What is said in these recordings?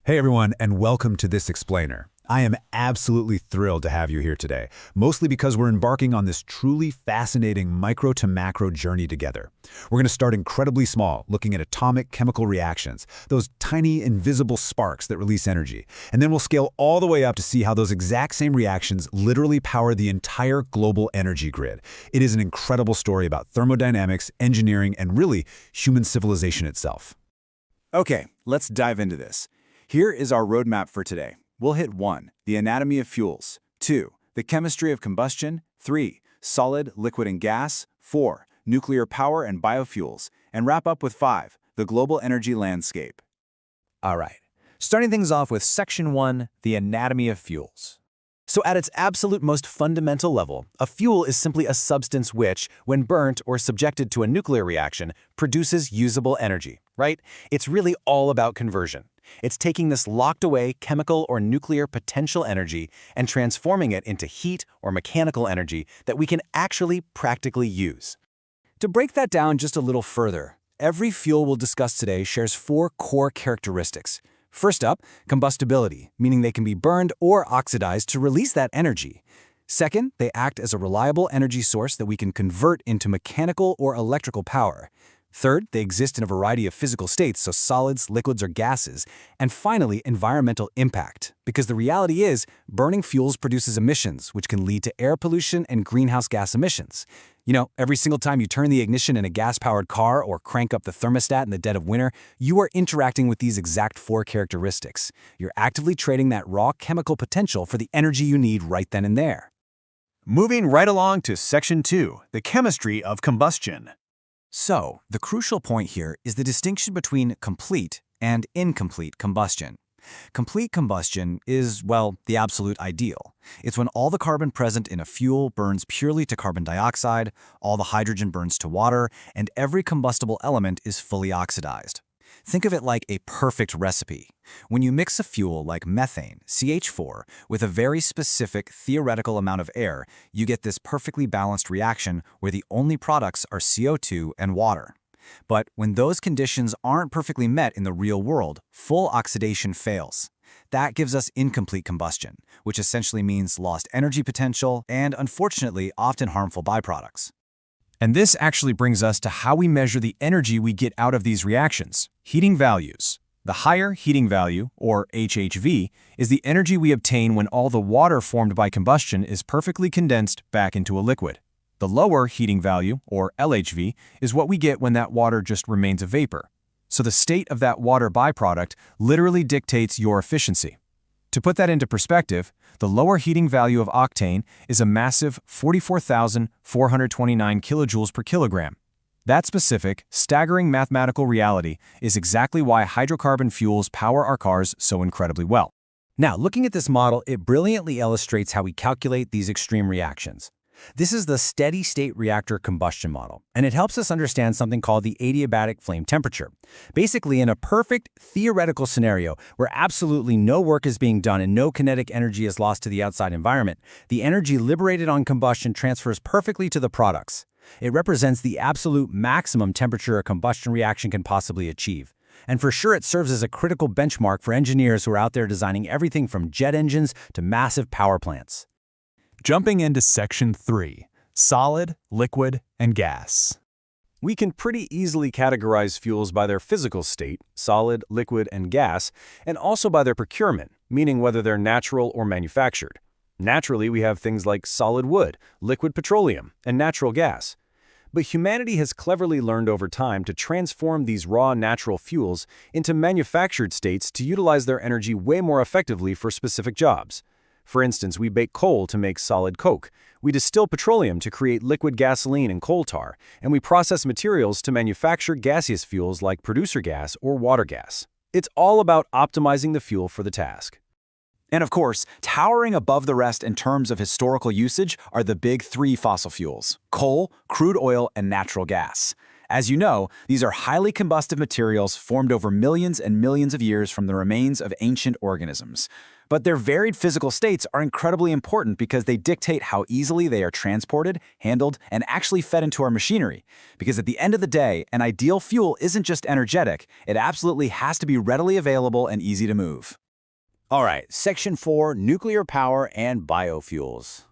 Hey everyone, and welcome to this explainer. I am absolutely thrilled to have you here today, mostly because we're embarking on this truly fascinating micro to macro journey together. We're going to start incredibly small, looking at atomic chemical reactions, those tiny invisible sparks that release energy, and then we'll scale all the way up to see how those exact same reactions literally power the entire global energy grid. It is an incredible story about thermodynamics, engineering, and really human civilization itself. Okay, let's dive into this. Here is our roadmap for today. We'll hit 1. The anatomy of fuels. 2. The chemistry of combustion. 3. Solid, liquid, and gas. 4. Nuclear power and biofuels. And wrap up with 5. The global energy landscape. All right, starting things off with Section 1, the anatomy of fuels. So at its absolute most fundamental level, a fuel is simply a substance which, when burnt or subjected to a nuclear reaction, produces usable energy, right? It's really all about conversion. It's taking this locked-away chemical or nuclear potential energy and transforming it into heat or mechanical energy that we can actually practically use. To break that down just a little further, every fuel we'll discuss today shares 4 core characteristics. First up, combustibility, meaning they can be burned or oxidized to release that energy. Second, they act as a reliable energy source that we can convert into mechanical or electrical power. Third, they exist in a variety of physical states, so solids, liquids, or gases. And finally, environmental impact, because the reality is, burning fuels produces emissions, which can lead to air pollution and greenhouse gas emissions. You know, every single time you turn the ignition in a gas-powered car or crank up the thermostat in the dead of winter, you are interacting with these exact 4 characteristics. You're actively trading that raw chemical potential for the energy you need right then and there. Moving right along to Section 2, the chemistry of combustion. So, the crucial point here is the distinction between complete and incomplete combustion. Complete combustion is, well, the absolute ideal. It's when all the carbon present in a fuel burns purely to carbon dioxide, all the hydrogen burns to water, and every combustible element is fully oxidized. Think of it like a perfect recipe. When you mix a fuel like methane, CH4, with a very specific theoretical amount of air, you get this perfectly balanced reaction where the only products are CO2 and water. But when those conditions aren't perfectly met in the real world, full oxidation fails. That gives us incomplete combustion, which essentially means lost energy potential and, unfortunately, often harmful byproducts. And this actually brings us to how we measure the energy we get out of these reactions. Heating values. The higher heating value, or HHV, is the energy we obtain when all the water formed by combustion is perfectly condensed back into a liquid. The lower heating value, or LHV, is what we get when that water just remains a vapor. So the state of that water byproduct literally dictates your efficiency. To put that into perspective, the lower heating value of octane is a massive 44,429 kilojoules per kilogram. That specific, staggering mathematical reality is exactly why hydrocarbon fuels power our cars so incredibly well. Now, looking at this model, it brilliantly illustrates how we calculate these extreme reactions. This is the steady-state reactor combustion model, and it helps us understand something called the adiabatic flame temperature. Basically, in a perfect theoretical scenario where absolutely no work is being done and no kinetic energy is lost to the outside environment, the energy liberated on combustion transfers perfectly to the products. It represents the absolute maximum temperature a combustion reaction can possibly achieve. And for sure, it serves as a critical benchmark for engineers who are out there designing everything from jet engines to massive power plants. Jumping into Section 3, solid, liquid, and gas. We can pretty easily categorize fuels by their physical state, solid, liquid, and gas, and also by their procurement, meaning whether they're natural or manufactured. Naturally, we have things like solid wood, liquid petroleum, and natural gas. But humanity has cleverly learned over time to transform these raw natural fuels into manufactured states to utilize their energy way more effectively for specific jobs. For instance, we bake coal to make solid coke, we distill petroleum to create liquid gasoline and coal tar, and we process materials to manufacture gaseous fuels like producer gas or water gas. It's all about optimizing the fuel for the task. And of course, towering above the rest in terms of historical usage are the big 3 fossil fuels: coal, crude oil, and natural gas. As you know, these are highly combustive materials formed over millions and millions of years from the remains of ancient organisms. But their varied physical states are incredibly important because they dictate how easily they are transported, handled, and actually fed into our machinery. Because at the end of the day, an ideal fuel isn't just energetic, it absolutely has to be readily available and easy to move. All right, Section 4, Nuclear Power and Biofuels.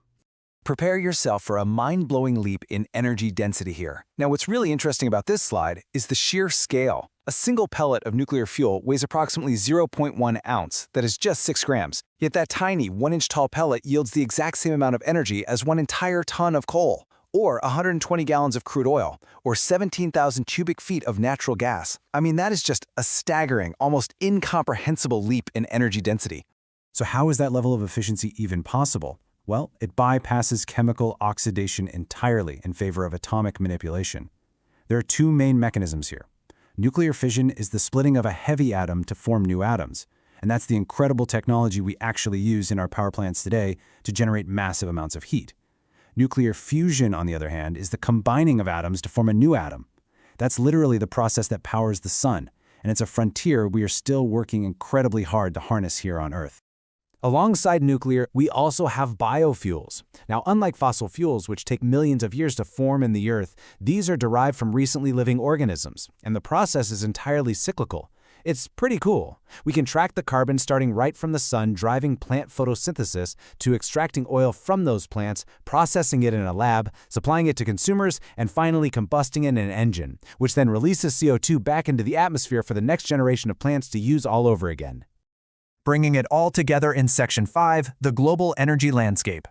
Prepare yourself for a mind-blowing leap in energy density here. Now, what's really interesting about this slide is the sheer scale. A single pellet of nuclear fuel weighs approximately 0.1 ounce, that is just 6 grams. Yet that tiny 1-inch tall pellet yields the exact same amount of energy as 1 entire ton of coal, or 120 gallons of crude oil, or 17,000 cubic feet of natural gas. I mean, that is just a staggering, almost incomprehensible leap in energy density. So how is that level of efficiency even possible? Well, it bypasses chemical oxidation entirely in favor of atomic manipulation. There are two main mechanisms here. Nuclear fission is the splitting of a heavy atom to form new atoms, and that's the incredible technology we actually use in our power plants today to generate massive amounts of heat. Nuclear fusion, on the other hand, is the combining of atoms to form a new atom. That's literally the process that powers the sun, and it's a frontier we are still working incredibly hard to harness here on Earth. Alongside nuclear, we also have biofuels. Now, unlike fossil fuels, which take millions of years to form in the Earth, these are derived from recently living organisms, and the process is entirely cyclical. It's pretty cool. We can track the carbon starting right from the sun, driving plant photosynthesis, to extracting oil from those plants, processing it in a lab, supplying it to consumers, and finally combusting it in an engine, which then releases CO2 back into the atmosphere for the next generation of plants to use all over again. Bringing it all together in Section 5, the global energy landscape.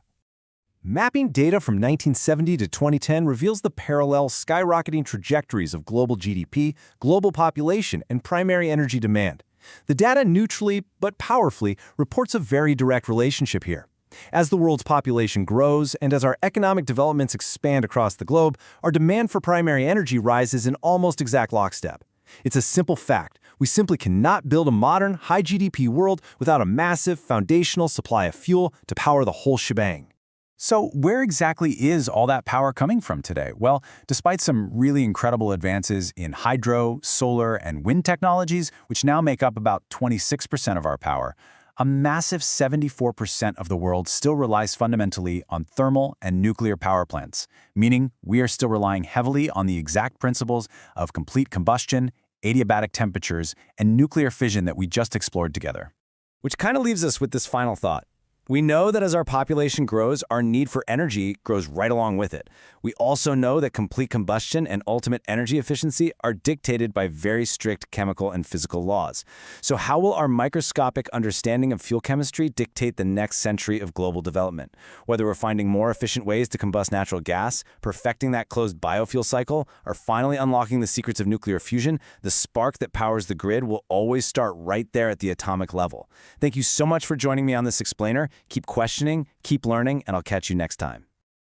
Mapping data from 1970 to 2010 reveals the parallel skyrocketing trajectories of global GDP, global population, and primary energy demand. The data neutrally but powerfully reports a very direct relationship here. As the world's population grows and as our economic developments expand across the globe, our demand for primary energy rises in almost exact lockstep. It's a simple fact. We simply cannot build a modern, high GDP world without a massive, foundational supply of fuel to power the whole shebang. So where exactly is all that power coming from today? Well, despite some really incredible advances in hydro, solar, and wind technologies, which now make up about 26% of our power, a massive 74% of the world still relies fundamentally on thermal and nuclear power plants, meaning we are still relying heavily on the exact principles of complete combustion, adiabatic temperatures, and nuclear fission that we just explored together. Which kind of leaves us with this final thought. We know that as our population grows, our need for energy grows right along with it. We also know that complete combustion and ultimate energy efficiency are dictated by very strict chemical and physical laws. So how will our microscopic understanding of fuel chemistry dictate the next century of global development? Whether we're finding more efficient ways to combust natural gas, perfecting that closed biofuel cycle, or finally unlocking the secrets of nuclear fusion, the spark that powers the grid will always start right there at the atomic level. Thank you so much for joining me on this explainer. Keep questioning, keep learning, and I'll catch you next time.